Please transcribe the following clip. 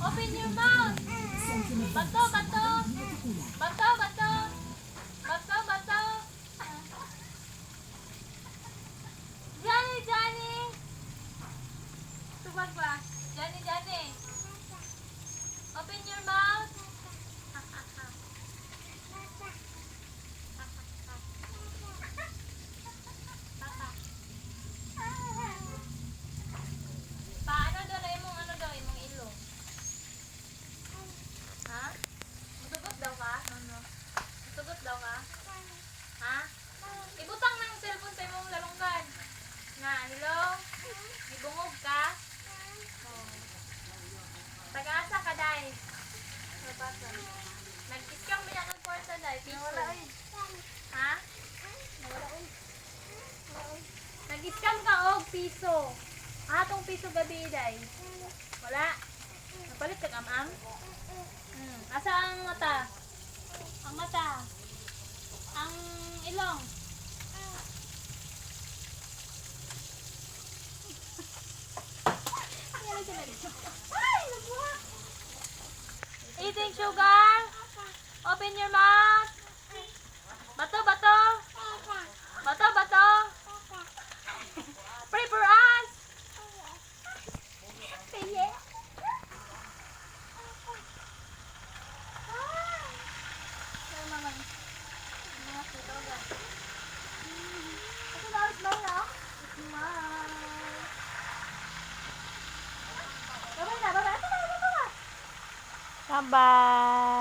Open your mouth. Bato, bato. Bato, bato. Bato, bato. Johnny, Johnny. Tubag ba? Johnny, Johnny. Open your mouth. Paano daw na imong ano daw, imong ilo? Ha? Matugot daw ka? Ano? Matugot daw ka? Ha? Ibutang ng cellphone sa imong lalunggan. Na, hello? Ibungog ka? Oh. Taga-asa ka, day? Nag-scam ba yan ng kwarta, day? Piso. Ha? Nag-scam ka, og piso. Atong piso gabi, day. Wala. Napalit ka, am-am? Asa ang mata? Ang mata. Ang ilong. Eating sugar. Open your mouth. Bato, bato. Bato, bato. Pray for us. Sige. Bye-bye.